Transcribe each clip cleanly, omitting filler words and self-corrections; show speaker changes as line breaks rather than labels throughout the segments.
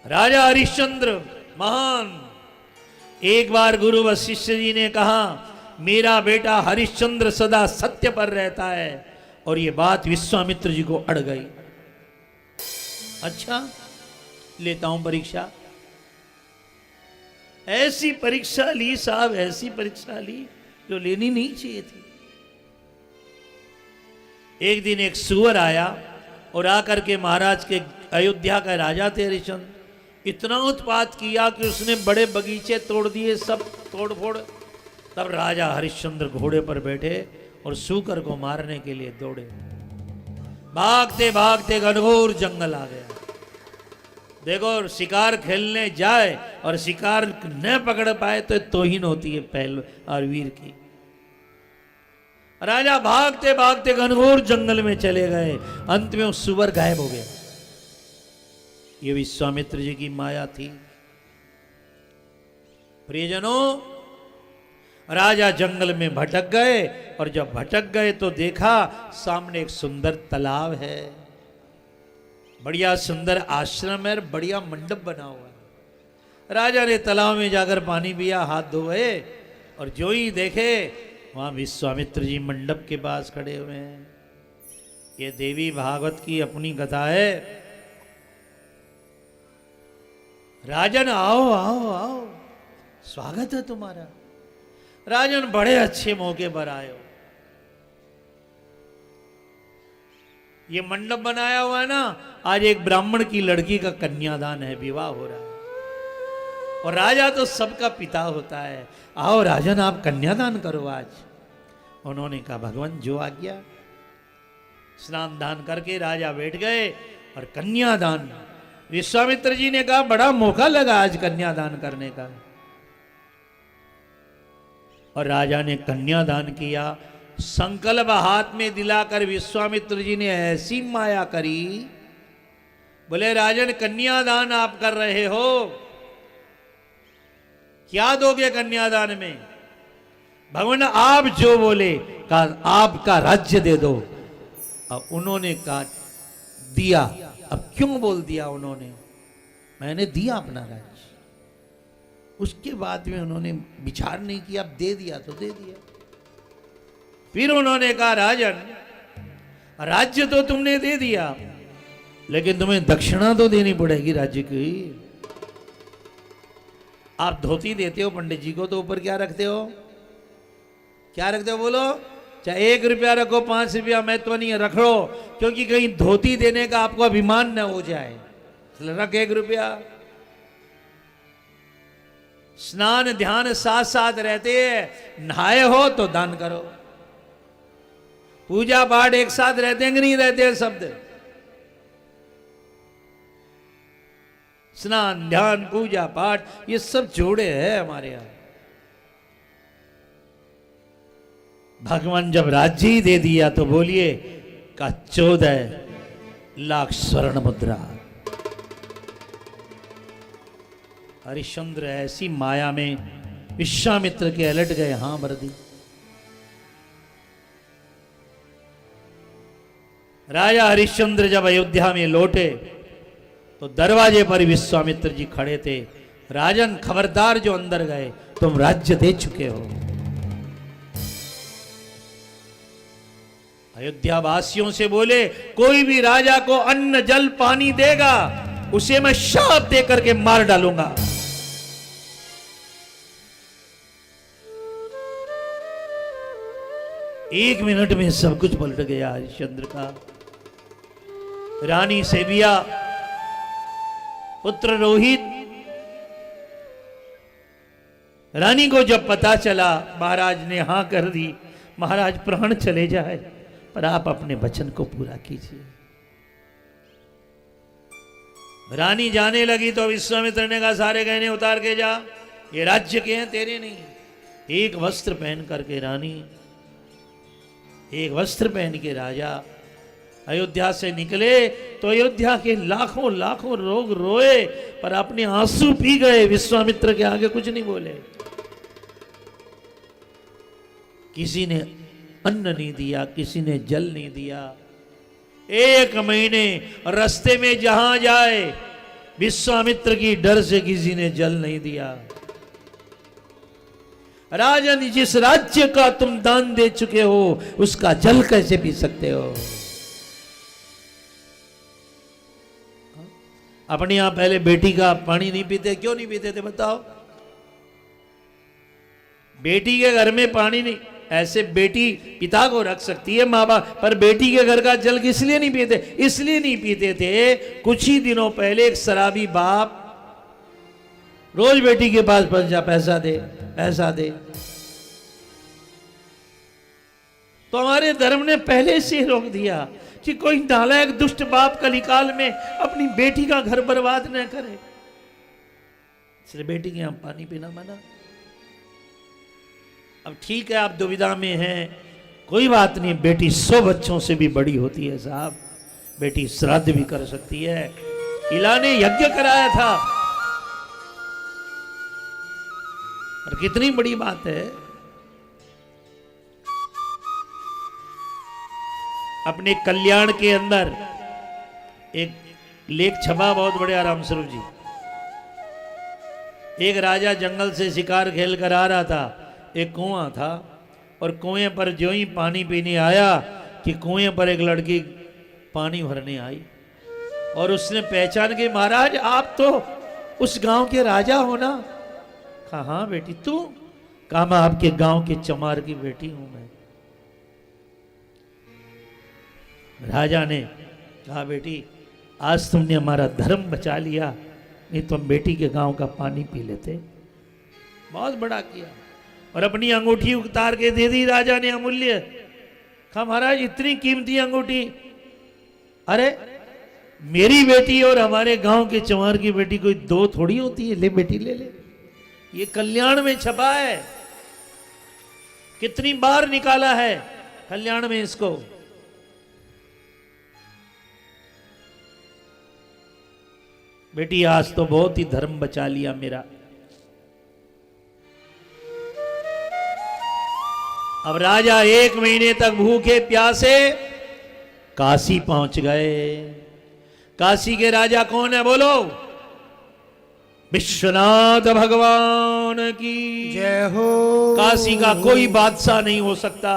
राजा हरिश्चंद्र महान। एक बार गुरु वशिष्ठ जी ने कहा मेरा बेटा हरिश्चंद्र सदा सत्य पर रहता है, और ये बात विश्वामित्र जी को अड़ गई। अच्छा, लेता हूं परीक्षा। ऐसी परीक्षा ली साहब, ऐसी परीक्षा ली जो लेनी नहीं चाहिए थी। एक दिन एक सुअर आया और आकर के महाराज के, अयोध्या का राजा थे हरिश्चंद्र, इतना उत्पात किया कि उसने बड़े बगीचे तोड़ दिए, सब तोड़ फोड़। तब राजा हरिश्चंद्र घोड़े पर बैठे और सूकर को मारने के लिए दौड़े। भागते भागते घनघोर जंगल आ गया। देखो, शिकार खेलने जाए और शिकार न पकड़ पाए तो तौहीन होती है पहल और वीर की। राजा भागते भागते घनघोर जंगल में चले गए। अंत में वो सुअर गायब हो गया। ये विश्वामित्र जी की माया थी। प्रियजनों, राजा जंगल में भटक गए, और जब भटक गए तो देखा सामने एक सुंदर तालाब है, बढ़िया सुंदर आश्रम है, बढ़िया मंडप बना हुआ है। राजा ने तालाब में जाकर पानी पिया, हाथ धोए, और जो ही देखे वहां विश्वामित्र जी मंडप के पास खड़े हुए हैं। ये देवी भागवत की अपनी कथा है। राजन आओ आओ आओ, स्वागत है तुम्हारा। राजन बड़े अच्छे मौके पर आए हो। ये मंडप बनाया हुआ है ना, आज एक ब्राह्मण की लड़की का कन्यादान है, विवाह हो रहा है, और राजा तो सबका पिता होता है। आओ राजन, आप कन्यादान करो आज। उन्होंने कहा भगवान जो आज्ञा। स्नान दान करके राजा बैठ गए और कन्यादान। विश्वामित्र जी ने कहा बड़ा मौका लगा आज कन्यादान करने का, और राजा ने कन्यादान किया। संकल्प हाथ में दिलाकर विश्वामित्र जी ने ऐसी माया करी, बोले राजन कन्यादान आप कर रहे हो, क्या दोगे कन्यादान में? भगवान आप जो बोले, कहा आपका राज्य दे दो। अब उन्होंने कहा दिया। अब क्यों बोल दिया उन्होंने? मैंने दिया अपना राज्य। उसके बाद में उन्होंने विचार नहीं किया, अब दे दिया तो दे दिया। फिर उन्होंने कहा राजन राज्य तो तुमने दे दिया, लेकिन तुम्हें दक्षिणा तो देनी पड़ेगी राज्य की। आप धोती देते हो पंडित जी को, तो ऊपर क्या रखते हो? क्या रखते हो बोलो? चाहे 1 रुपया रखो, 5 रुपया, महत्व नहीं है, रख लो, क्योंकि कहीं धोती देने का आपको अभिमान न हो जाए, रख 1 रुपया। स्नान ध्यान साथ साथ रहते हैं। नहाए हो तो दान करो। पूजा पाठ एक साथ रहते हैं कि नहीं रहते हैं शब्द? स्नान ध्यान पूजा पाठ ये सब जोड़े हैं हमारे यहां। भगवान जब राज्य ही दे दिया तो बोलिए का 14 लाख स्वर्ण मुद्रा। हरिश्चंद्र ऐसी माया में विश्वामित्र के अलट गए। हां बरदी। राजा हरिश्चंद्र जब अयोध्या में लौटे तो दरवाजे पर विश्वामित्र जी खड़े थे। राजन खबरदार, जो अंदर गए तुम राज्य दे चुके हो। अयोध्या वासियों से बोले कोई भी राजा को अन्न जल पानी देगा उसे मैं शाप दे करके मार डालूंगा। एक मिनट में सब कुछ पलट गया हरिश्चंद्र का। रानी सेबिया, पुत्र रोहित। रानी को जब पता चला, महाराज ने हां कर दी, महाराज प्राण चले जाए पर आप अपने वचन को पूरा कीजिए। रानी जाने लगी तो विश्वामित्र ने कहा सारे गहने उतार के जा, ये राज्य के हैं तेरे नहीं। एक वस्त्र पहन करके रानी, एक वस्त्र पहन के राजा अयोध्या से निकले तो अयोध्या के लाखों लाखों लोग रोए पर अपने आंसू पी गए। विश्वामित्र के आगे कुछ नहीं बोले। किसी ने अन्न नहीं दिया, किसी ने जल नहीं दिया। 1 महीने रास्ते में जहां जाए विश्वामित्र की डर से किसी ने जल नहीं दिया। राजन, जिस राज्य का तुम दान दे चुके हो उसका जल कैसे पी सकते हो? अपने यहां पहले बेटी का पानी नहीं पीते, क्यों नहीं पीते थे बताओ? बेटी के घर में पानी नहीं, ऐसे बेटी पिता को रख सकती है माँ बाप, पर बेटी के घर का जल किस लिए नहीं पीते? इसलिए नहीं पीते थे, कुछ ही दिनों पहले एक शराबी बाप रोज बेटी के पास पहुंच जा, पैसा दे पैसा दे। तो हमारे धर्म ने पहले से रोक दिया कि कोई नालायक दुष्ट बाप कलिकाल में अपनी बेटी का घर बर्बाद न करे, इसलिए बेटी के यहां पानी पीना मना। अब ठीक है, आप दुविधा में हैं, कोई बात नहीं, बेटी 100 बच्चों से भी बड़ी होती है साहब, बेटी श्राद्ध भी कर सकती है। इला ने यज्ञ कराया था, और कितनी बड़ी बात है। अपने कल्याण के अंदर एक लेख छपा बहुत बढ़िया राम स्वरूप जी। एक राजा जंगल से शिकार खेल कर आ रहा था, एक कुआं था, और कुएं पर जो ही पानी पीने आया कि कुएं पर एक लड़की पानी भरने आई, और उसने पहचान के, महाराज आप तो उस गांव के राजा हो ना? कहा हाँ बेटी, तू? कहा मैं आपके गांव के चमार की बेटी हूं मैं। राजा ने कहा बेटी आज तुमने हमारा धर्म बचा लिया, नहीं तो हम बेटी के गांव का पानी पी लेते। बहुत बड़ा किया, और अपनी अंगूठी उतार के दे दी राजा ने, अमूल्य। कहा महाराज इतनी कीमती अंगूठी, अरे मेरी बेटी और हमारे गांव के चमार की बेटी कोई दो थोड़ी होती है, ले बेटी ले ले। ये कल्याण में छपा है, कितनी बार निकाला है कल्याण में इसको। बेटी आज तो बहुत ही धर्म बचा लिया मेरा। अब राजा 1 महीने तक भूखे प्यासे काशी पहुंच गए। काशी के राजा कौन है बोलो? विश्वनाथ भगवान की
जय हो।
काशी का कोई बादशाह नहीं हो सकता।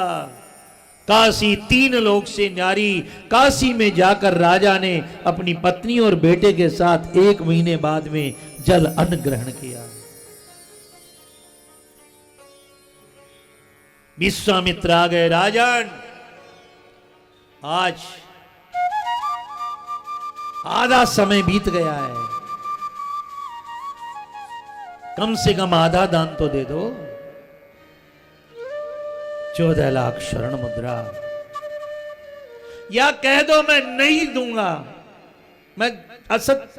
काशी 3 लोक से न्यारी। काशी में जाकर राजा ने अपनी पत्नी और बेटे के साथ 1 महीने बाद में जल अन्न ग्रहण किया। विश्वामित्र आ गए, राजन आज आधा समय बीत गया है, कम से कम आधा दान तो दे दो। 14 लाख स्वर्ण मुद्रा, या कह दो मैं नहीं दूंगा, मैं असत।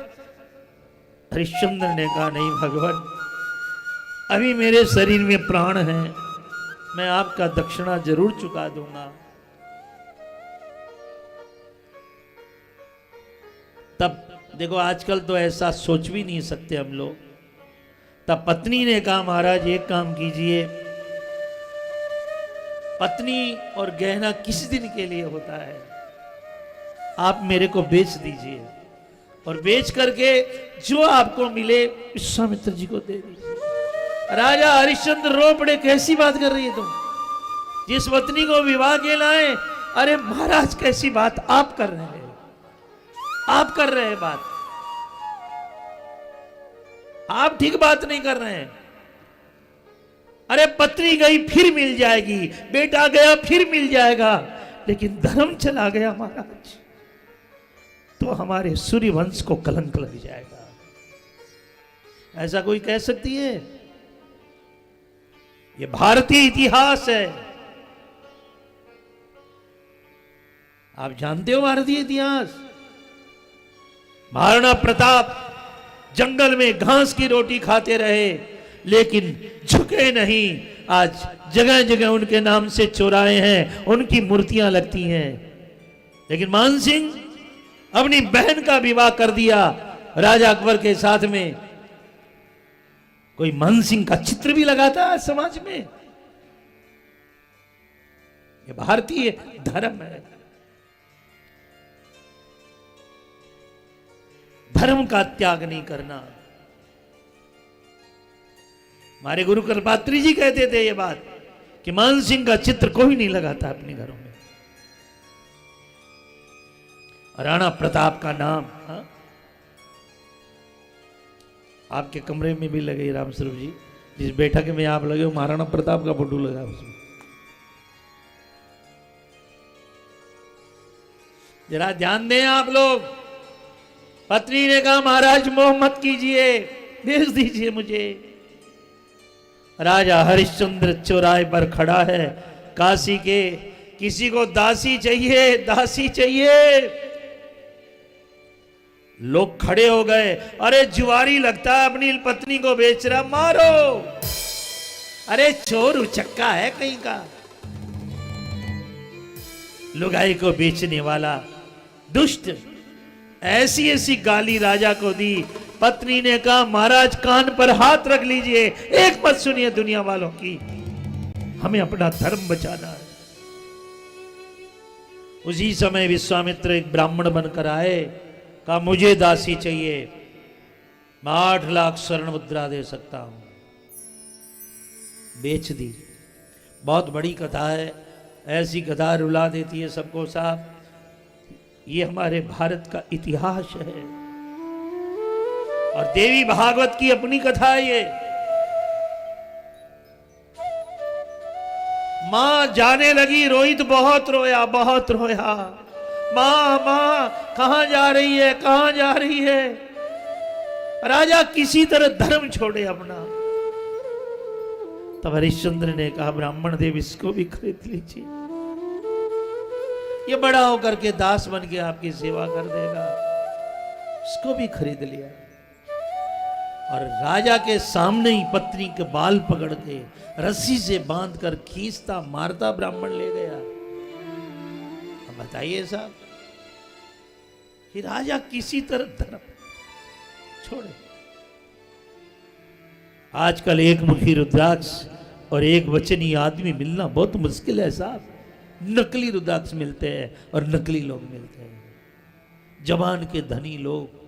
हरिश्चंद्र ने कहा नहीं भगवान, अभी मेरे शरीर में प्राण है, मैं आपका दक्षिणा जरूर चुका दूंगा। तब देखो आजकल तो ऐसा सोच भी नहीं सकते हम लोग। तब पत्नी ने कहा महाराज एक काम कीजिए, पत्नी और गहना किस दिन के लिए होता है, आप मेरे को बेच दीजिए, और बेच करके जो आपको मिले विश्वामित्र जी को दे दीजिए। राजा हरिश्चंद्र रो पड़े, कैसी बात कर रही है तुम, जिस पत्नी को विवाह के लाए? अरे महाराज कैसी बात आप कर रहे हैं, आप कर रहे हैं बात, आप ठीक बात नहीं कर रहे हैं। अरे पत्नी गई फिर मिल जाएगी, बेटा गया फिर मिल जाएगा, लेकिन धर्म चला गया महाराज तो हमारे सूर्य वंश को कलंक लग जाएगा। ऐसा कोई कह सकती है? ये भारतीय इतिहास है। आप जानते हो भारतीय इतिहास? महाराणा प्रताप जंगल में घास की रोटी खाते रहे, लेकिन झुके नहीं। आज जगह जगह उनके नाम से चौराहे हैं, उनकी मूर्तियां लगती हैं। लेकिन मान सिंह अपनी बहन का विवाह कर दिया राजा अकबर के साथ में। कोई मान सिंह का चित्र भी लगाता है समाज में? ये भारतीय धर्म है। धर्म का त्याग नहीं करना। हमारे गुरु कृपात्री जी कहते थे ये बात कि मान सिंह का चित्र कोई नहीं लगाता अपने घरों में। राणा प्रताप का नाम आपके कमरे में भी लगे राम स्वरूप जी, जिस बैठक में आप लगे हो महाराणा प्रताप का फोटो लगा उसमें। जरा ध्यान दें आप लोग। पत्नी ने कहा महाराज मोह मत कीजिए, भेज दीजिए मुझे। राजा हरिश्चंद्र चौराहे पर खड़ा है काशी के, किसी को दासी चाहिए, दासी चाहिए। लोग खड़े हो गए, अरे जुआरी लगता है अपनी पत्नी को बेच रहा, मारो। अरे चोर उचक्का है कहीं का। लुगाई को बेचने वाला दुष्ट। ऐसी ऐसी गाली राजा को दी। पत्नी ने कहा महाराज कान पर हाथ रख लीजिए, एक मत सुनिए दुनिया वालों की, हमें अपना धर्म बचाना है। उसी समय विश्वामित्र एक ब्राह्मण बनकर आए, कहा मुझे दासी चाहिए, मैं 8 लाख स्वर्ण मुद्रा दे सकता हूं। बेच दी। बहुत बड़ी कथा है, ऐसी कथा रुला देती है सबको साहब। ये हमारे भारत का इतिहास है और देवी भागवत की अपनी कथा है ये। मां जाने लगी, रोहित बहुत रोया, बहुत रोया। मां मां कहां जा रही है, कहां जा रही है। राजा किसी तरह धर्म छोड़े अपना। तब हरिश्चंद्र ने कहा ब्राह्मण देव इसको भी खरीद लीजिए, ये बड़ा होकर के दास बन के आपकी सेवा कर देगा। इसको भी खरीद लिया और राजा के सामने ही पत्नी के बाल पकड़ के रस्सी से बांधकर खींचता मारता ब्राह्मण ले गया। अब बताइए साहब कि राजा किसी तरह धर्म छोड़े। आजकल एक मुखी रुद्राक्ष और एक वचनी आदमी मिलना बहुत मुश्किल है साहब। नकली रुद्राक्ष मिलते हैं और नकली लोग मिलते हैं। जबान के धनी लोग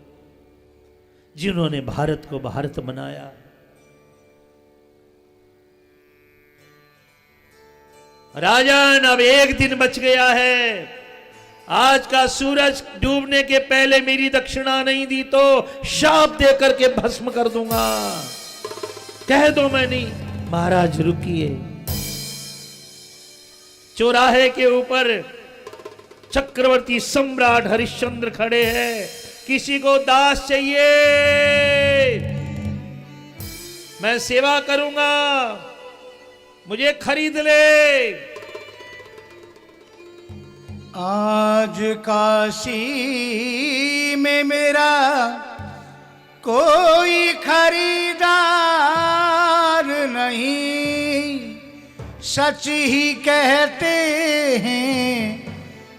जिन्होंने भारत को भारत बनाया। राजन अब एक दिन बच गया है, आज का सूरज डूबने के पहले मेरी दक्षिणा नहीं दी तो शाप दे करके भस्म कर दूंगा। कह दो मैं नहीं। महाराज रुकिए। चौराहे के ऊपर चक्रवर्ती सम्राट हरिश्चंद्र खड़े हैं। किसी को दास चाहिए, मैं सेवा करूंगा, मुझे खरीद ले।
आज काशी में मेरा कोई खरीदार नहीं, सच ही कहते हैं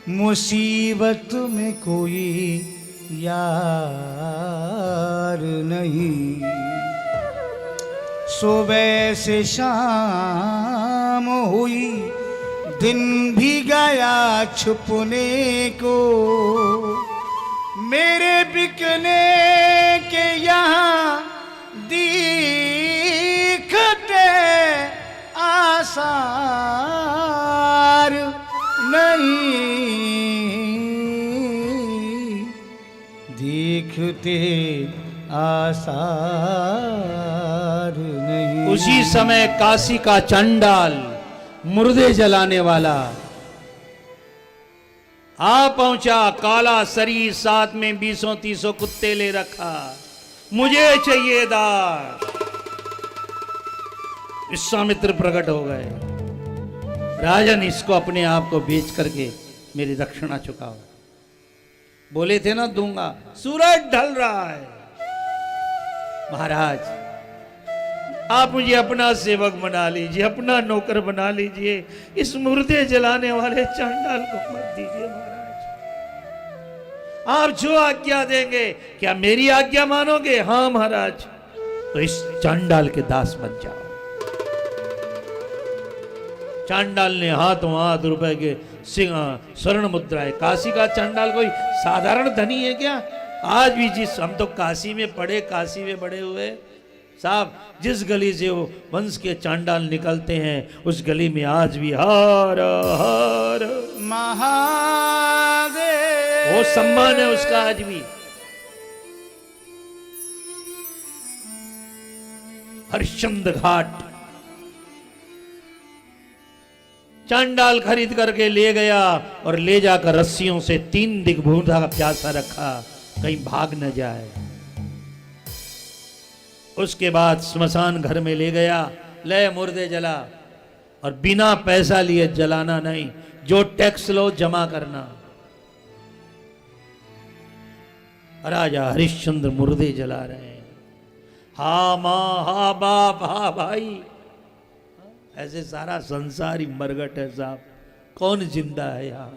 मुसीबत में कोई यार नहीं। सुबह से शाम हुई, दिन भी गया छुपने को, मेरे बिकने के यहाँ दिखते आसार नहीं, दिखते आसार नहीं।
उसी समय काशी का चंडाल, मुर्दे जलाने वाला आ पहुंचा। काला शरीर, साथ में 20-30 कुत्ते ले रखा। मुझे चाहिए दास। विश्वामित्र प्रकट हो गए। राजन इसको अपने आप को बेच करके मेरी दक्षिणा चुकाओ। बोले थे ना दूंगा। सूरज ढल रहा है। महाराज आप मुझे अपना सेवक बना लीजिए, अपना नौकर बना लीजिए, इस मुर्दे जलाने वाले चांडाल को मत दीजिए महाराज। आप जो आज्ञा देंगे, क्या मेरी आज्ञा मानोगे? हाँ महाराज। तो इस चांडाल के दास बन जाओ। चांडाल ने हाथों हाथ रुपए के स्वर्ण मुद्राएं। काशी का चांडाल कोई साधारण धनी है क्या? आज भी जिस हम तो काशी में पढ़े, काशी में बड़े हुए साहब, जिस गली से वो वंश के चांडाल निकलते हैं उस गली में आज भी हर हर
महादेव,
वो सम्मान है उसका आज भी। हरिश्चंद्र घाट चांडाल खरीद करके ले गया और ले जाकर रस्सियों से 3 दिग्भूता का प्यासा रखा, कहीं भाग न जाए। उसके बाद स्मशान घर में ले गया, ले मुर्दे जला, और बिना पैसा लिए जलाना नहीं, जो टैक्स लो जमा करना। राजा हरिश्चंद्र मुर्दे जला रहे हैं, हा माँ, हा बाप, हा भाई, ऐसे सारा संसार ही मरगट है साहब, कौन जिंदा है यहां।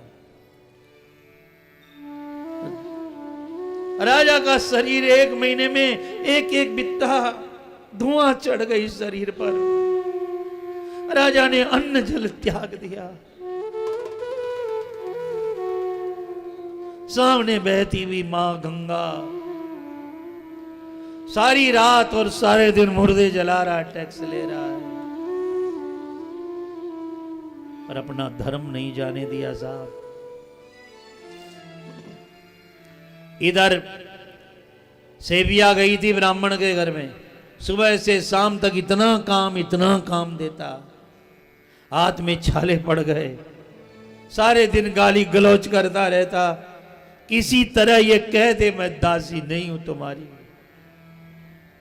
राजा का शरीर 1 महीने में एक एक बित्ता धुआं चढ़ गई शरीर पर। राजा ने अन्न जल त्याग दिया। सामने बहती हुई मां गंगा सारी रात और सारे दिन मुर्दे जला रहा, टैक्स ले रहा है, पर अपना धर्म नहीं जाने दिया साहब। इधर सेविया गई थी ब्राह्मण के घर में, सुबह से शाम तक इतना काम देता, हाथ में छाले पड़ गए, सारे दिन गाली गलौज करता रहता, किसी तरह ये कह दे मैं दासी नहीं हूं तुम्हारी।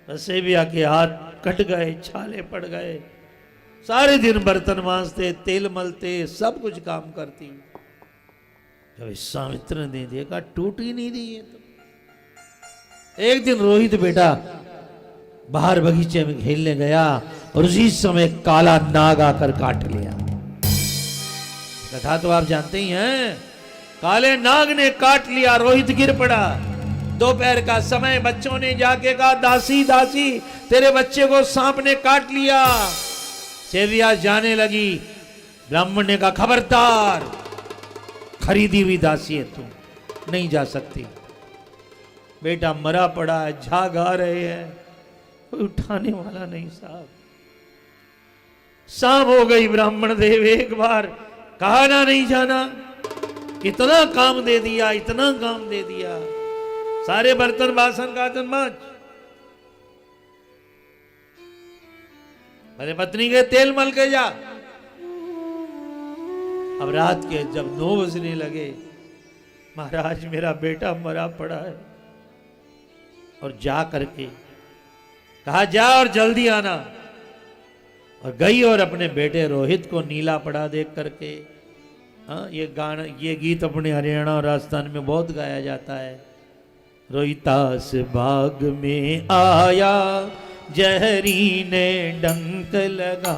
सेविया के हाथ कट गए, छाले पड़ गए, सारे दिन बर्तन मांजते, तेल मलते, सब कुछ काम करती। जब विश्वामित्र ने देखा टूट ही नहीं रही है तो एक दिन रोहित बेटा बाहर बगीचे में खेलने गया और उसी समय काला नाग आकर काट लिया। कथा तो आप जानते ही हैं, काले नाग ने काट लिया, रोहित गिर पड़ा। दोपहर का समय, बच्चों ने जाके कहा दासी दासी तेरे बच्चे को सांप ने काट लिया। सेविया जाने लगी, ब्राह्मण ने कहा खबरदार, खरीदी हुई दासी है तू, नहीं जा सकती। बेटा मरा पड़ा है, झाग आ रहे हैं, कोई उठाने वाला नहीं साहब। शाम हो गई, ब्राह्मण देव एक बार कहा ना नहीं जाना, इतना काम दे दिया, इतना काम दे दिया, सारे बर्तन बासन काटन मांज। अरे पत्नी के तेल मल के जा। अब रात के जब 9 बजने लगे, महाराज मेरा बेटा मरा पड़ा है, और जा करके कहा जा और जल्दी आना, और गई और अपने बेटे रोहित को नीला पड़ा देख करके। हाँ, ये गाना, ये गीत अपने हरियाणा और राजस्थान में बहुत गाया जाता है। रोहितास बाग में आया, जहरी ने डंक लगा,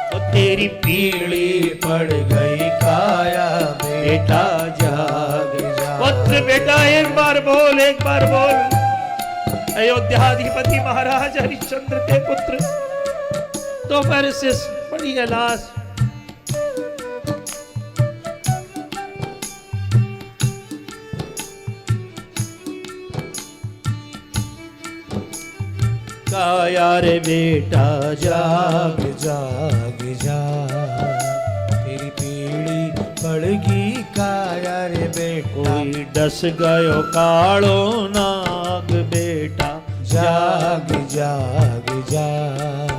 और तेरी पीली पड़ गई काया, बेटा जाग जा। पुत्र बेटा एक बार बोल, एक बार बोल। अयोध्याधिपति महाराज हरिश्चंद्र के पुत्र दोपहर से पड़ी है लाश। काया रे बेटा जाग
जाग जा, तेरी पीड़ी पड़गी काया रे बेटा।
कोई डस गयो कालो नाग बेटा
जाग जाग जाग,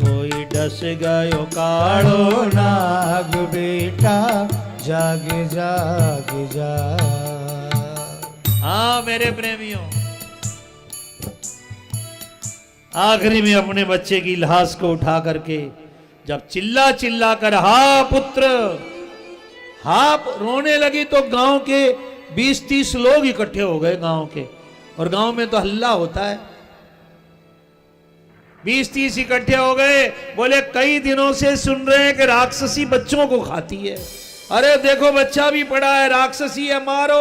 कोई डस गयो कालो
नाग बेटा जाग जाग जाग।
हाँ मेरे प्रेमियों, आखिरी में अपने बच्चे की लाश को उठा करके जब चिल्ला चिल्ला कर हा पुत्र, हा रोने लगी, तो गांव के 20-30 लोग इकट्ठे हो गए गांव के, और गांव में तो हल्ला होता है। 20-30 इकट्ठे हो गए, बोले कई दिनों से सुन रहे हैं कि राक्षसी बच्चों को खाती है। अरे देखो बच्चा भी पड़ा है, राक्षसी है, मारो।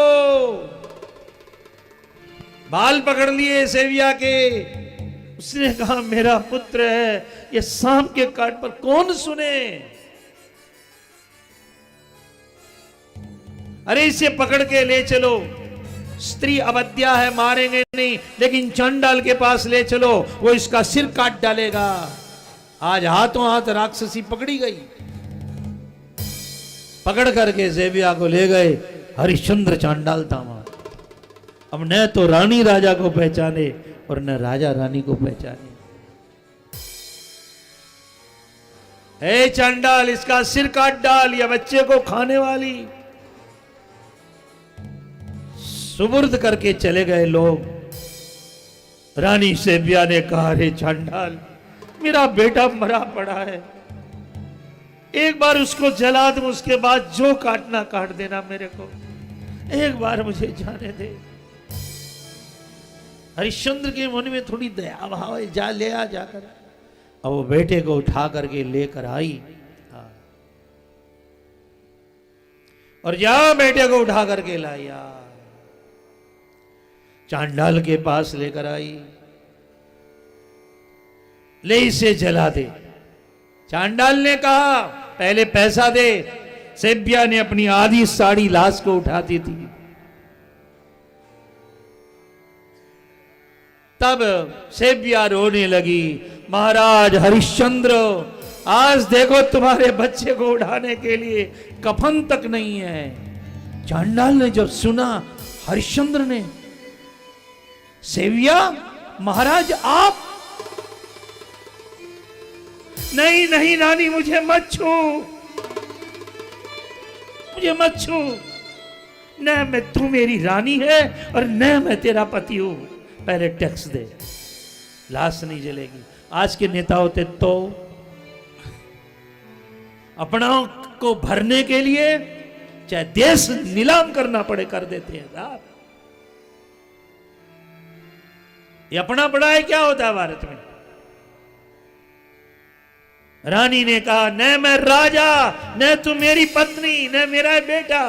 बाल पकड़ लिए सेविया के। उसने कहा मेरा पुत्र है, ये सांप के काट पर कौन सुने। अरे इसे पकड़ के ले चलो। स्त्री अवध्या है, मारेंगे नहीं, लेकिन चंडाल के पास ले चलो, वो इसका सिर काट डालेगा। आज हाथों हाथ राक्षसी पकड़ी गई। पकड़ करके ज़ेबिया को ले गए। हरिश्चंद्र चांडाल था वहां। अब न तो रानी राजा को पहचाने और न राजा रानी को पहचाने। हे चांडाल, इसका सिर काट डाल, या बच्चे को खाने वाली। सुबुर्द करके चले गए लोग। रानी ज़ेबिया ने कहा, अरे चांडाल, मेरा बेटा मरा पड़ा है, एक बार उसको जला दूं, उसके बाद जो काटना काट देना मेरे को, एक बार मुझे जाने दे। हरिश्चंद्र के मन में थोड़ी दया भाव है, जा ले आ जाकर। अब वो बेटे को उठा करके लेकर आई। और जा बेटे को उठा करके लाया, चांडाल के पास लेकर आई। ले इसे जला दे। चांडाल ने कहा, पहले पैसा दे। ज़ेबिया ने अपनी आधी साड़ी लाश को उठाती थी। तब ज़ेबिया रोने लगी, महाराज हरिश्चंद्र, आज देखो तुम्हारे बच्चे को उठाने के लिए कफन तक नहीं है। चांडाल ने जब सुना, हरिश्चंद्र ने, ज़ेबिया महाराज आप? नहीं नहीं रानी, मुझे मत छू, मुझे मत छू। न मैं, तू मेरी रानी है और न मैं तेरा पति हूं। पहले टैक्स दे, लाश नहीं जलेगी। आज के नेता होते तो अपनाओं को भरने के लिए चाहे देश नीलाम करना पड़े कर देते हैं साहब। ये अपना बड़ा है क्या होता है भारत में। रानी ने कहा, न मैं राजा, न तू मेरी पत्नी, न मेरा बेटा।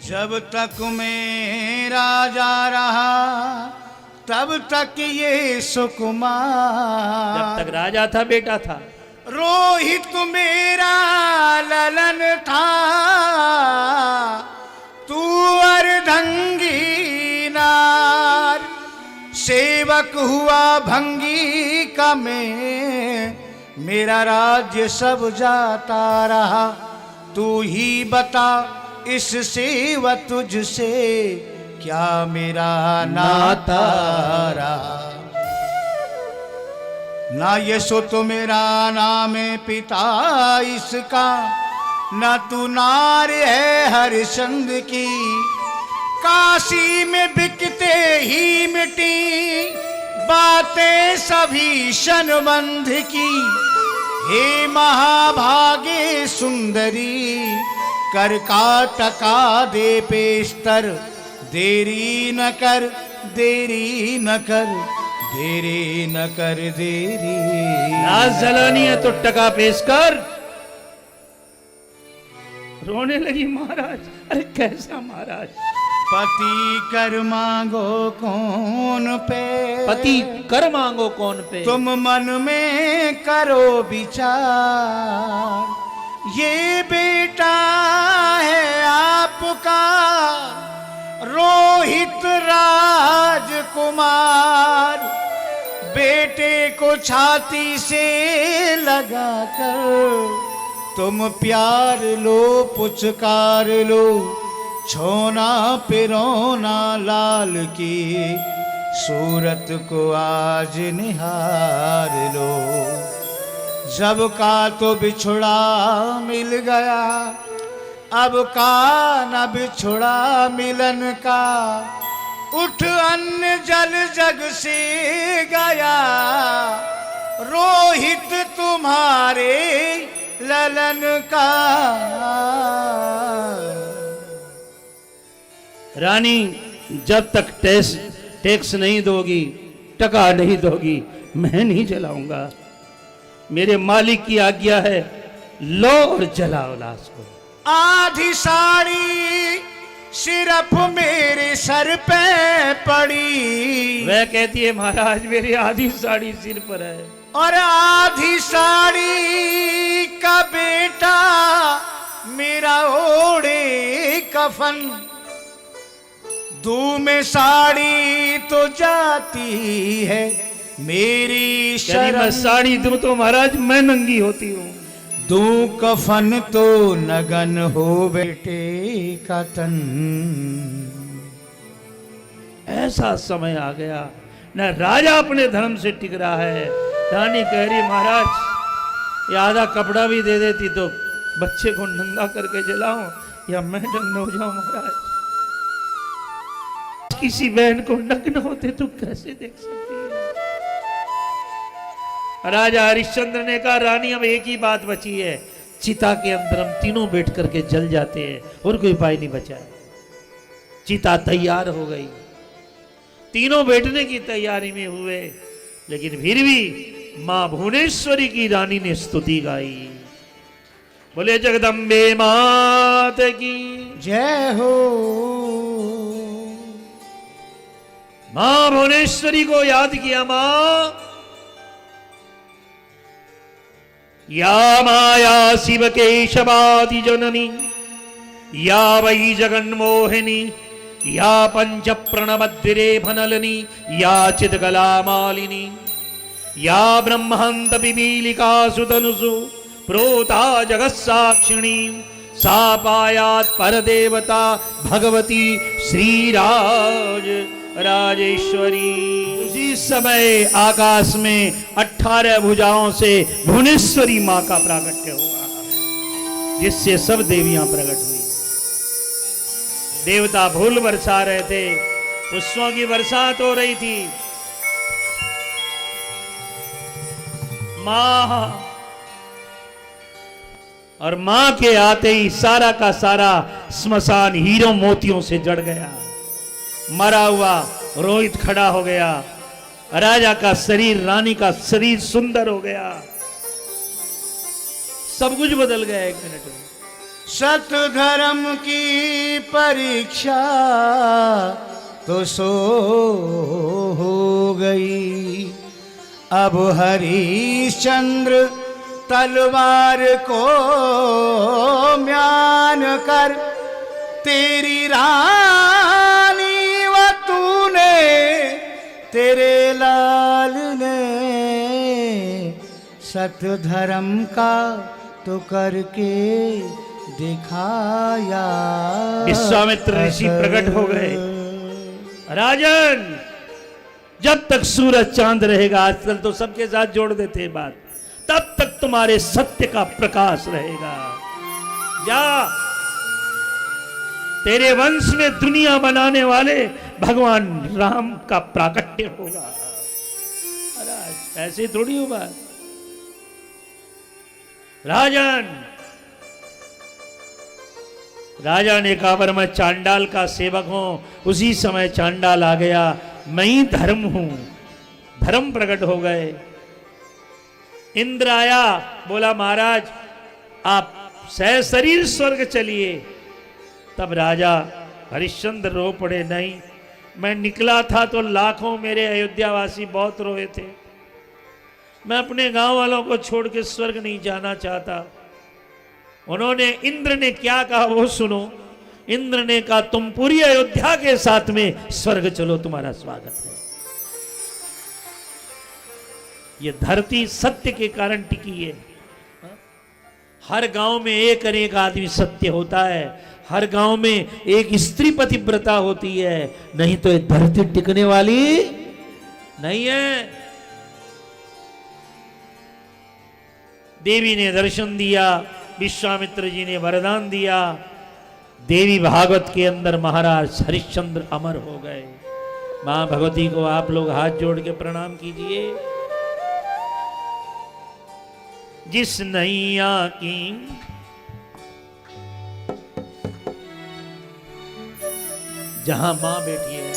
जब तक मैं राजा रहा तब तक ये सुकुमार।
जब तक राजा था बेटा था।
रोहित मेरा ललन था, तू अर्धंगी नार। सेवक हुआ भंगी का मैं, मेरा राज्य सब जाता रहा। तू ही बता इससे व तुझसे क्या मेरा नाता रहा। ना यशो तो मेरा नाम है पिता इसका, ना तू नार है हरिश्चंद्र की। काशी में बिकते ही मिटी बातें सभी शनबंध की। हे महाभागे सुंदरी, कर का टका दे पेशतर। देरी न कर, देरी न कर, देरी न कर, देरी।
लाश जलानी है तो टका पेश कर। रोने लगी महाराज। अरे कैसा महाराज?
पति कर मांगो कौन पे,
पति कर मांगो कौन पे।
तुम मन में करो विचार। ये बेटा है आपका रोहित राजकुमार। बेटे को छाती से लगाकर तुम प्यार लो, पुचकार लो। छोना पिरोना लाल की सूरत को आज निहार लो। जब का तो बिछुड़ा मिल गया, अब का न बिछुड़ा मिलन का। उठ अन्न जल जग से गया, रोहित तुम्हारे ललन का।
रानी, जब तक टैक्स नहीं दोगी, टका नहीं दोगी, मैं नहीं जलाऊंगा। मेरे मालिक की आज्ञा है, लो और जलाओ लाश को।
आधी साड़ी सिर्फ मेरे सर पे पड़ी।
वह कहती है, महाराज मेरी आधी साड़ी सिर पर है।
और आधी साड़ी का बेटा मेरा ओढ़े कफन। दू में साड़ी तो जाती है मेरी
यदि
शरण,
मैं साड़ी दूं तो महाराज मैं नंगी होती हूँ।
दू कफन तो नगन हो बेटे का तन।
ऐसा समय आ गया, न राजा अपने धर्म से टिक रहा है। रानी कह रही महाराज ये आधा कपड़ा भी दे देती तो बच्चे को नंगा करके जलाऊं या मैं नग्न हो जाऊं। महाराज किसी बहन को नग्न होते तो कैसे देख सकती है। राजा हरिश्चंद्र ने कहा रानी अब एक ही बात बची है, चिता के अंदर हम तीनों बैठ करके जल जाते हैं और कोई उपाय नहीं बचा है। चिता तैयार हो गई, तीनों बैठने की तैयारी में हुए, लेकिन फिर भी मां भुवनेश्वरी की रानी ने स्तुति गाई। बोले जगदम्बे मात की
जय हो।
मां भुवनेश्वरी को याद किया। मां या माया शिव केशवादि जननी या वै जगन्मोहिनी या पंच प्रणमद्रे फनलनी या चिदकला मालिनी या ब्रह्मांत पिपीलिका सुतनुसु प्रोता जगत्साक्षिणी सा पायात् परदेवता भगवती श्रीराज राजेश्वरी। उसी समय आकाश में 18 भुजाओं से भुवनेश्वरी मां का प्राकट्य हुआ, जिससे सब देवियां प्रकट हुई। देवता फूल बरसा रहे थे, पुष्पों की बरसात हो रही थी। मां और मां के आते ही सारा का सारा स्मशान हीरो मोतियों से जड़ गया। मरा हुआ रोहित खड़ा हो गया, राजा का शरीर, रानी का शरीर सुंदर हो गया, सब कुछ बदल गया एक मिनट में।
सत धर्म की परीक्षा तो सो हो गई, अब हरिश्चंद्र तलवार को म्यान कर तेरी रानी व तूने तेरे लाल ने सत धर्म का तो करके दिखाया।
विश्वामित्र ऋषि प्रकट हो गए। राजन जब तक सूरज चांद रहेगा, आजकल तो सबके साथ जोड़ देते हैं बात, तब तक तुम्हारे सत्य का प्रकाश रहेगा। जा तेरे वंश में दुनिया बनाने वाले भगवान राम का प्राकट्य होगा। ऐसे थोड़ी होगा। राजन राजा ने कहा पर मैं चांडाल का सेवक हूं। उसी समय चांडाल आ गया, मैं ही धर्म हूं। धर्म प्रकट हो गए। इंद्र आया, बोला महाराज आप सहशरीर स्वर्ग चलिए। तब राजा हरिश्चंद्र रो पड़े, नहीं मैं निकला था तो लाखों मेरे अयोध्यावासी बहुत रोए थे। मैं अपने गांव वालों को छोड़ के स्वर्ग नहीं जाना चाहता। उन्होंने, इंद्र ने क्या कहा वो सुनो। इंद्र ने कहा तुम पूरी अयोध्या के साथ में स्वर्ग चलो, तुम्हारा स्वागत है। ये धरती सत्य के कारण टिकी है। हर गांव में एक आदमी सत्य होता है, हर गांव में एक स्त्री पतिव्रता होती है, नहीं तो ये धरती टिकने वाली नहीं है। देवी ने दर्शन दिया, विश्वामित्र जी ने वरदान दिया। देवी भागवत के अंदर महाराज हरिश्चंद्र अमर हो गए। मां भगवती को आप लोग हाथ जोड़ के प्रणाम कीजिए। जिस नैया की जहां मां बैठी है,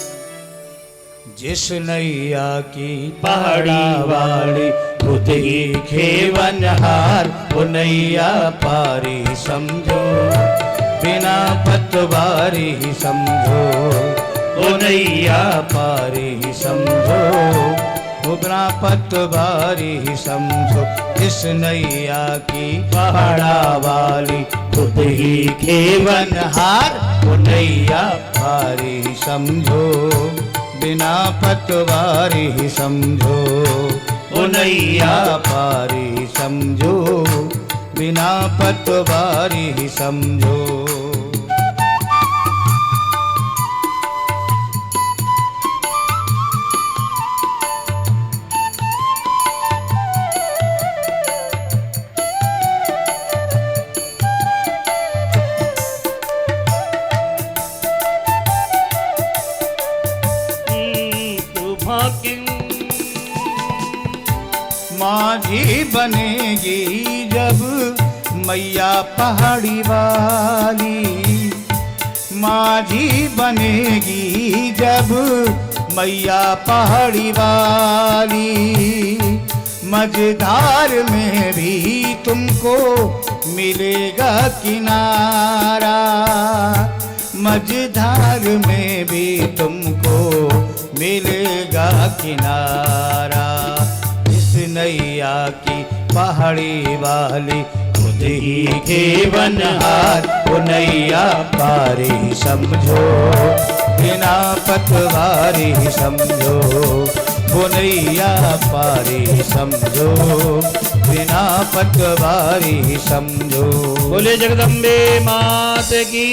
जिस नैया की
पहाड़ी वाली
खुद ही खेवनहार, वो नैया पारी समझो, बिना पतवारी समझो, वो नैया पारी समझो, उबरा पतवारी समझो इस नैया की पहाड़ा वाली खुद ही खेवनहार वो नैया पारी समझो बिना पतवारी समझो वो नैया पारी समझो बिना पतवारी समझो। माझी बनेगी जब मैया पहाड़ी वाली, माझी बनेगी जब मैया पहाड़ी वाली, मझधार में भी तुमको मिलेगा किनारा, मझधार में भी तुमको मिलेगा किनारा। इस नैया की पहाड़ी वाली खुद ही खेवनहार वो नैया पारी समझो बिना पतवारी समझो वो नैया पारी समझो बिना पतवारी समझो।
बोले जगदम्बे मात की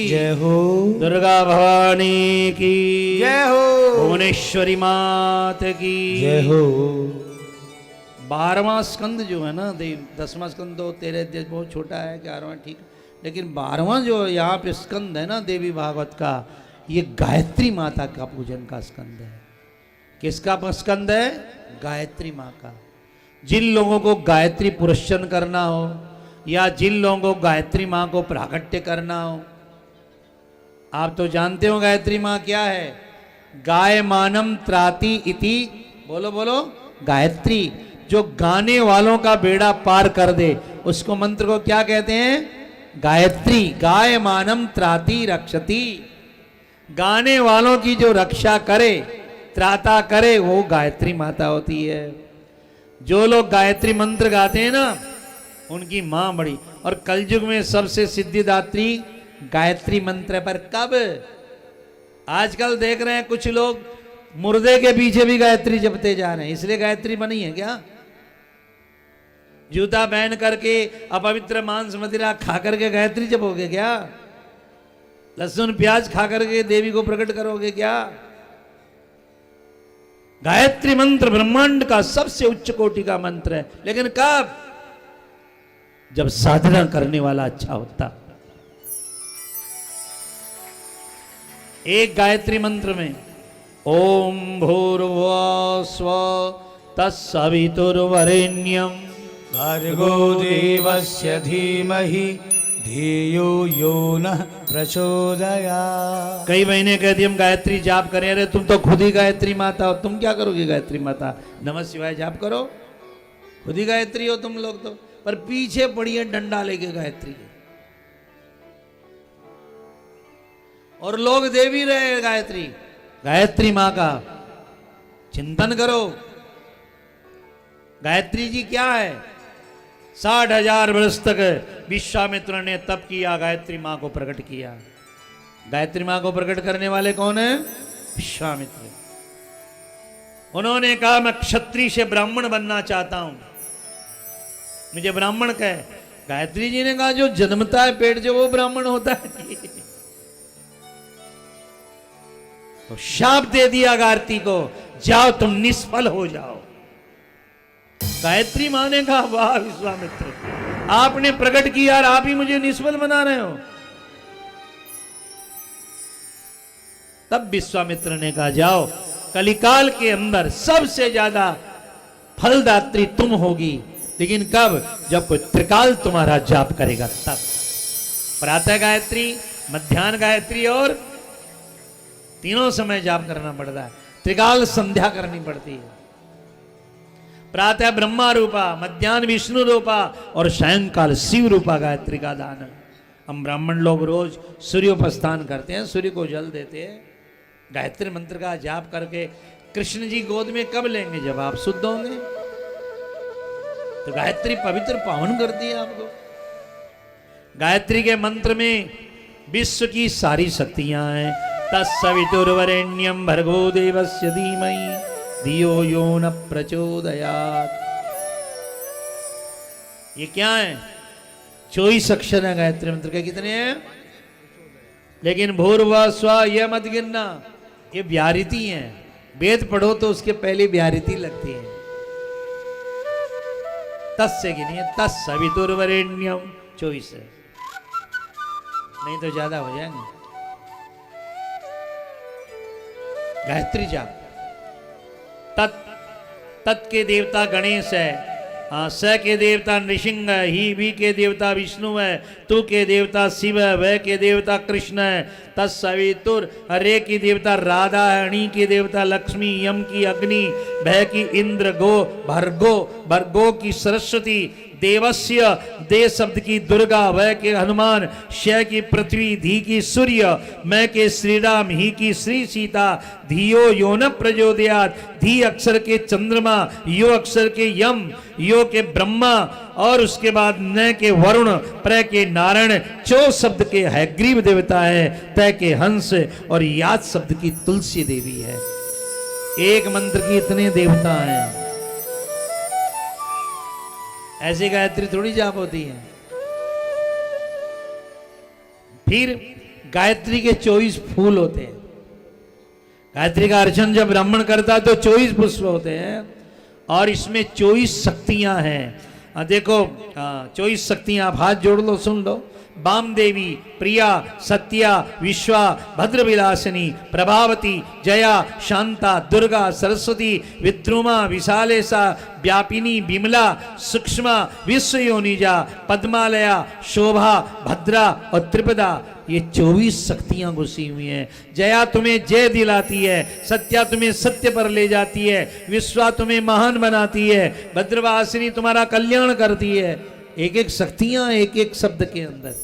जय हो,
दुर्गा भवानी की
जय हो,
भुवनेश्वरी मात की
जय हो।
12वां स्कंद जो है ना, 10वां स्कंद तो 13 बहुत छोटा है, 11वां ठीक, लेकिन 12वां जो यहाँ पे स्कंद है ना देवी भागवत का, ये गायत्री माता का पूजन का स्कंद है। किसका स्कंद है? गायत्री माँ का। जिन लोगों को गायत्री पुरस्चन करना हो या जिन लोगों को गायत्री माँ को प्राकट्य करना हो, आप तो जानते हो गायत्री माँ क्या है। गायमानम त्राति इति, बोलो बोलो, गायत्री जो गाने वालों का बेड़ा पार कर दे उसको मंत्र को क्या कहते हैं? गायत्री। गायमानम त्राति रक्षति, गाने वालों की जो रक्षा करे, त्राता करे, वो गायत्री माता होती है। जो लोग गायत्री मंत्र गाते हैं ना, उनकी मां बड़ी। और कलयुग में सबसे सिद्धिदात्री गायत्री मंत्र पर कब? आजकल देख रहे हैं कुछ लोग मुर्दे के पीछे भी गायत्री जपते जा रहे हैं, इसलिए गायत्री बनी है क्या? जूता पहन करके अपवित्र मांस मदिरा खा करके गायत्री जपोगे क्या? लहसुन प्याज खा करके देवी को प्रकट करोगे क्या? गायत्री मंत्र ब्रह्मांड का सबसे उच्च कोटि का मंत्र है, लेकिन कब? जब साधना करने वाला अच्छा होता। एक गायत्री मंत्र में ओम भूर्भुवः स्वः तत्सवितुर्वरेण्यं
भर्गो देवस्य धीमहि धियो यो नः प्रचोदयात्।
कई महीने कहती हम गायत्री जाप करें। अरे तुम तो खुद ही गायत्री माता हो, तुम क्या करोगे गायत्री माता? नमः शिवाय जाप करो, खुद ही गायत्री हो तुम लोग तो। पर पीछे पड़ी है डंडा लेके गायत्री के, और लोग दे भी रहे गायत्री। गायत्री माँ का चिंतन करो। गायत्री जी क्या है? 60,000 वर्ष तक विश्वामित्र ने तप किया, गायत्री माँ को प्रकट किया। गायत्री माँ को प्रकट करने वाले कौन है? विश्वामित्र। उन्होंने कहा मैं क्षत्रिय से ब्राह्मण बनना चाहता हूं, मुझे ब्राह्मण कहे। गायत्री जी ने कहा जो जन्मता है पेट जो वो ब्राह्मण होता है। तो शाप दे दिया गायत्री को, जाओ तुम निष्फल हो जाओ। गायत्री मां ने कहा वाह विश्वामित्र, आपने प्रकट किया और आप ही मुझे निष्फल बना रहे हो। तब विश्वामित्र ने कहा जाओ, कलिकाल के अंदर सबसे ज्यादा फलदात्री तुम होगी, लेकिन कब? जब कोई त्रिकाल तुम्हारा जाप करेगा तब। प्रातः गायत्री, मध्यान्ह गायत्री और तीनों समय जाप करना पड़ता है। त्रिकाल संध्या करनी पड़ती है। प्रातः ब्रह्मा रूपा, मध्यान्ह विष्णु रूपा और सायंकाल शिव रूपा गायत्री का दान है। हम ब्राह्मण लोग रोज सूर्योपस्थान करते हैं, सूर्य को जल देते हैं, गायत्री मंत्र का जाप करके कृष्ण जी गोद में कब लेंगे? जब आप शुद्ध होंगे। तो गायत्री पवित्र पावन करती है आपको। गायत्री के मंत्र में विश्व की सारी शक्तियां हैं। तत्सवितुर्वरेण्यं भर्गो देवस्य धीमहि धियो यो न प्रचोदयात्। ये क्या है? 24 अक्षर है गायत्री मंत्र के। कितने हैं? लेकिन भूर्भुवः स्वः यह मत गिनना, ये व्याहृति हैं। वेद पढ़ो तो उसके पहले व्याहृति लगती है। तस्य गिनिए, तत्सवितुर्वरेण्यम 24 है, नहीं तो ज्यादा हो जाएंगे। गायत्री जाप। तत् के देवता गणेश है, स के देवता नृसिंह है, ही भी के देवता विष्णु है, तू के देवता शिव है, वह के देवता कृष्ण है। तत्सवितुर, रे की देवता राधा है, णी की देवता लक्ष्मी, यम की अग्नि, भय की इंद्र, गो भर्गो की सरस्वती, देवस्य दे शब्द की दुर्गा, वह के हनुमान, शय की पृथ्वी, धी की सूर्य, मैं के श्री राम, ही की श्री सीता, धियो यो न प्रचोदयात्, धी अक्षर के चंद्रमा, यो अक्षर के यम, यो के ब्रह्मा, और उसके बाद न के वरुण, प्र के नारायण, चो शब्द के हयग्रीव देवता है, तय के हंस, और याद शब्द की तुलसी देवी है। एक मंत्र की इतने देवता हैं। ऐसी गायत्री थोड़ी जाप होती है। फिर गायत्री के 24 फूल होते हैं। गायत्री का अर्चन जब ब्राह्मण करता है तो 24 पुष्प होते हैं, और इसमें 24 शक्तियां हैं। देखो 24 शक्तियां, आप हाथ जोड़ लो, सुन लो। वाम देवी, प्रिया, सत्या, विश्वा, भद्रविलासिनी, प्रभावती, जया, शांता, दुर्गा, सरस्वती, विद्रुमा, विशालेशा, व्यापिनी, विमला, सूक्ष्मा, विश्वयोनिजा, पद्मालया, शोभा, भद्रा और त्रिपदा। ये 24 शक्तियां घुसी हुई हैं। जया तुम्हें जय दिलाती है, सत्या तुम्हें सत्य पर ले जाती है, विश्वा तुम्हें महान बनाती है, भद्रवासिनी तुम्हारा कल्याण करती है। एक एक शक्तियां एक एक शब्द के अंदर,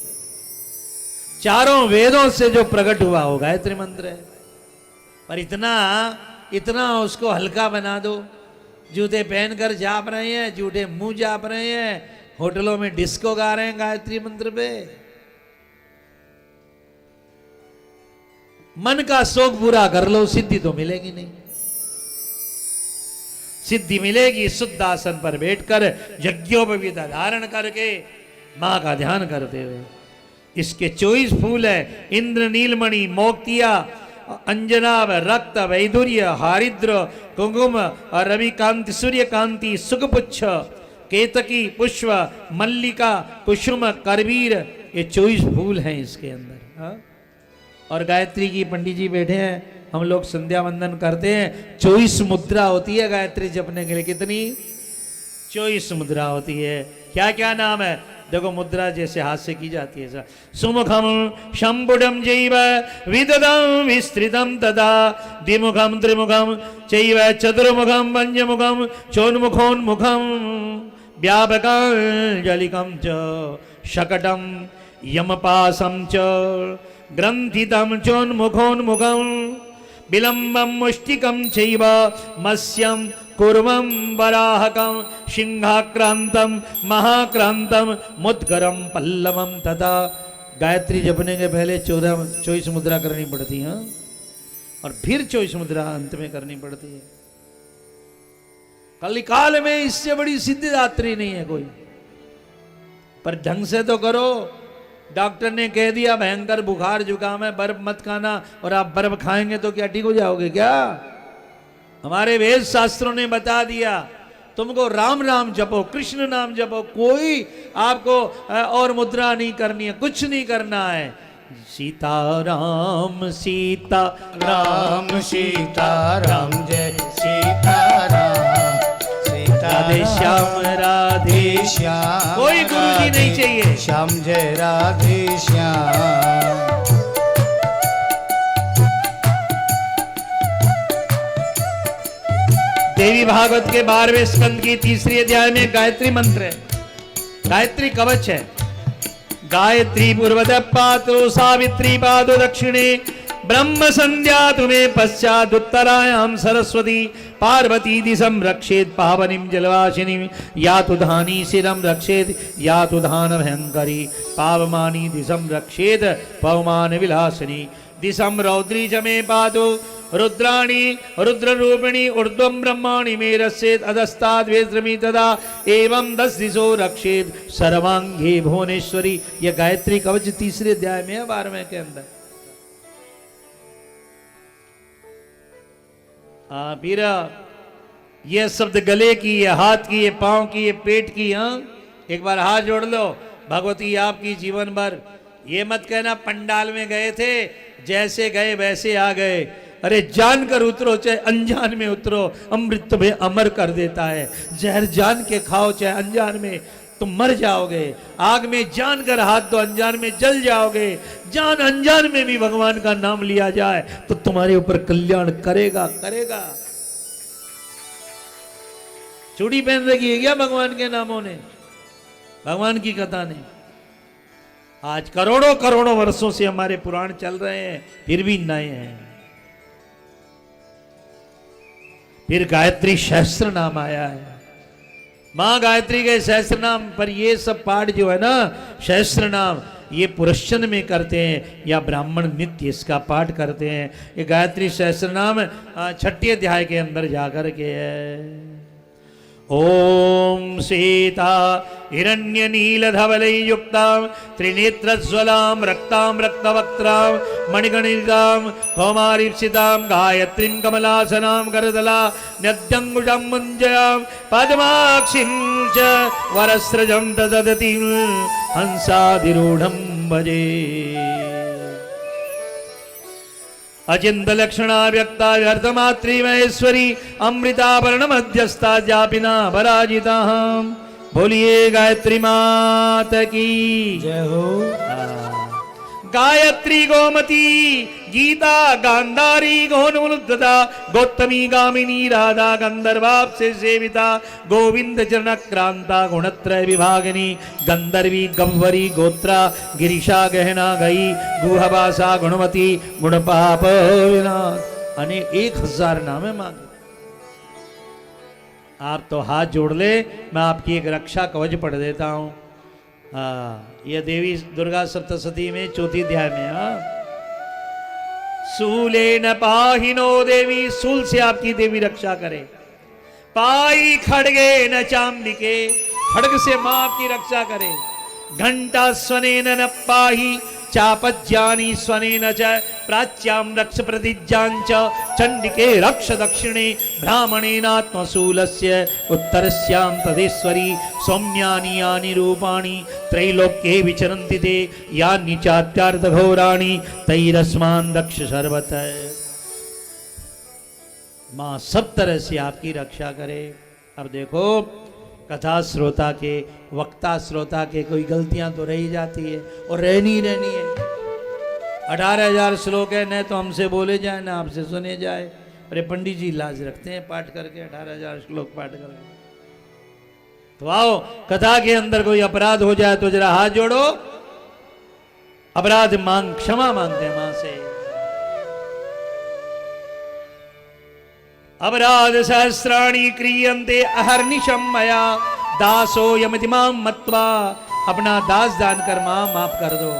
चारों वेदों से जो प्रकट हुआ हो गायत्री मंत्र है। पर इतना उसको हल्का बना दो। जूते पहनकर जाप रहे हैं, जूठे मुंह जाप रहे हैं, होटलों में डिस्को गा रहे हैं गायत्री मंत्र पे। मन का शौक पूरा कर लो, सिद्धि तो मिलेगी नहीं। सिद्धि मिलेगी शुद्ध आसन पर बैठकर, यज्ञोपवीत धारण करके, मां का ध्यान करते हुए। इसके 24 फूल है। इंद्र, नीलमणि, मोक्तिया, अंजनाभ, रक्त, वैदुर्य, हारिद्र, कुंकुम, रविकांति, सूर्यकांति, सुगपुच्छ, केतकी, पुष्प, मल्लिका, कुसुम, करवीर, ये 24 फूल हैं इसके अंदर। हा? और गायत्री की पंडित जी बैठे हैं, हम लोग संध्या वंदन करते हैं। 24 मुद्रा होती है गायत्री जपने के लिए। कितनी? 24 मुद्रा होती है। क्या क्या नाम है देखो, मुद्रा जैसे हाथ से की जाती है। सुमुखम शंभुडम जैव विददम विस्तृतम तदा, द्विमुखम त्रिमुखम चैव चतुर्मुखम पंचमुखम चोन्मुखोन्मुखम, व्यापकांजलिकम च शकटम यमपासम च ग्रंथितम चोन्मुखोन्मुखम, विलंबम मुष्टिकम चैव मत्स्यम कुर्वम वराहकम, सिंहाक्रांतम महाक्रांतम मुद्गरम पल्लवम तथा। गायत्री जपने के पहले 24 मुद्रा करनी पड़ती है, और फिर 24 मुद्रा अंत में करनी पड़ती है। कलिकाल में इससे बड़ी सिद्धिदात्री नहीं है कोई। पर ढंग से तो करो। डॉक्टर ने कह दिया भयंकर बुखार जुकाम है, बर्फ मत खाना, और आप बर्फ खाएंगे तो क्या ठीक हो जाओगे क्या? हमारे वेद शास्त्रों ने बता दिया तुमको राम राम जपो, कृष्ण नाम जपो, कोई आपको और मुद्रा नहीं करनी है, कुछ नहीं करना है। सीता राम सीता
राम सीता राम, जय सीता राम, सीता
राधे श्याम राधे
श्याम,
कोई गुरु जी नहीं चाहिए।
श्याम जय राधे श्याम।
देवी भागवत के 12वें स्कंद की 3री अध्याय में गायत्री मंत्र है, गायत्री कवच है। गायत्री पूर्वद पात्रो सावित्री पादो दक्षिणे, ब्रह्म संध्या तुम्हें पश्चात उत्तरायाम सरस्वती पार्वती दिशम रक्षेत पावनीम जलवासिनी या तो धानी शिरम रक्षेत या तो धान भयंकरी पावमानी दिशम रक्षेत पवमान विलासिनी दिशम रौद्री जमे पादो रुद्राणी रुद्र रूपिणी ऊर्ध्वं ब्रह्माणि मे रस्येत अधस्ताद् वेद्रमी तदा एवं 10 दिशो रक्षेत सर्वांगे भुवनेश्वरी। यह गायत्री कवच तीसरे अध्याय में है 12वें के अंदर। फिर ये शब्द गले की, ये हाथ की, ये पांव की, ये पेट की। एक बार हाथ जोड़ लो, भगवती आपकी जीवन भर। ये मत कहना पंडाल में गए थे, जैसे गए वैसे आ गए। अरे जानकर उतरो चाहे अनजान में उतरो, अमृत तुम्हें अमर कर देता है। जहर जान के खाओ चाहे अनजान में, तुम मर जाओगे। आग में जान कर हाथ दो, अनजान में जल जाओगे। जान अनजान में भी भगवान का नाम लिया जाए तो तुम्हारे ऊपर कल्याण करेगा करेगा। चूड़ी पहन रखी है क्या भगवान के नामों ने, भगवान की कथा ने? आज करोड़ों करोड़ों वर्षों से हमारे पुराण चल रहे हैं, फिर भी नए हैं। फिर गायत्री सहस्त्र नाम आया है। मां गायत्री के सहस्त्र नाम पर ये सब पाठ जो है ना, सहस्त्र नाम, ये पुरुषन में करते हैं या ब्राह्मण नित्य इसका पाठ करते हैं। ये गायत्री सहस्त्र नाम 6ठे अध्याय के अंदर जाकर के है। ओम सीता हिरण्य नील धवलै युक्तां त्रिनेत्रज्वलां रक्तां रक्तवक्त्रां मणिगणितां कौमारीप्सितां गायत्रीं कमलासनां करदला नद्यंगुजं मुञ्जयां पद्माक्षीं च वरस्रजं ददतीं हंसाधिरूढं भजे। अचिंत लक्षणा व्यक्ता व्यर्थमात्री महेश्वरी अमृताभरण मध्यस्था जापिना पराजिता। बोलिए गायत्री मात की
जय हो।
गायत्री गोमती गीता गांधारी गोनुमुद्गता गौतमी गामिनी राधा गंधर्वाप से सेविता गोविंद चरण क्रांता गुणत्रय विभागिनी गंधर्वी गंवरी गोत्रा गिरिशा गहना गई गुहबासा गुणवती गुणपाप विनाश। अने 1000 नाम है मांगे। आप तो हाथ जोड़ ले, मैं आपकी एक रक्षा कवच पढ़ देता हूं। यह देवी दुर्गा सप्तशती में 4 अध्याय में। सूले न पाहिनो देवी, सूल से आपकी देवी रक्षा करे। पाई खड़गे न चामलिके, खड़ग से मां आपकी रक्षा करे। घंटा स्वनेन न पाही चापज्ञानी स्वनेन च प्राच्यां रक्ष प्रतिज्ञांच चंडिके रक्ष दक्षिणे ब्राह्मणेनात्मशूलस्य उत्तरस्यां तदेश्वरी सौम्यानि यानि रूपाणि त्रैलोक्ये विचरन्ति ते यानि चात्यार्धघोराणि तैरस्मान् रक्ष सर्वतः। मां सब तरह से आपकी रक्षा करे। अब देखो, कथा श्रोता के, वक्ता श्रोता के कोई गलतियां तो रही जाती है और रहनी है। 18,000 श्लोक है, न तो हमसे बोले जाए ना आपसे सुने जाए। अरे पंडित जी लाज रखते हैं पाठ करके, 18,000 श्लोक पाठ करके। तो आओ, कथा के अंदर कोई अपराध हो जाए तो जरा हाथ जोड़ो, अपराध क्षमा मांगते हैं मां से। अपराध सहस्राणि क्रियन्ते अहर्निशं मया दासो यमति मां मत्वा। अपना दास जानकर मां माफ कर दो।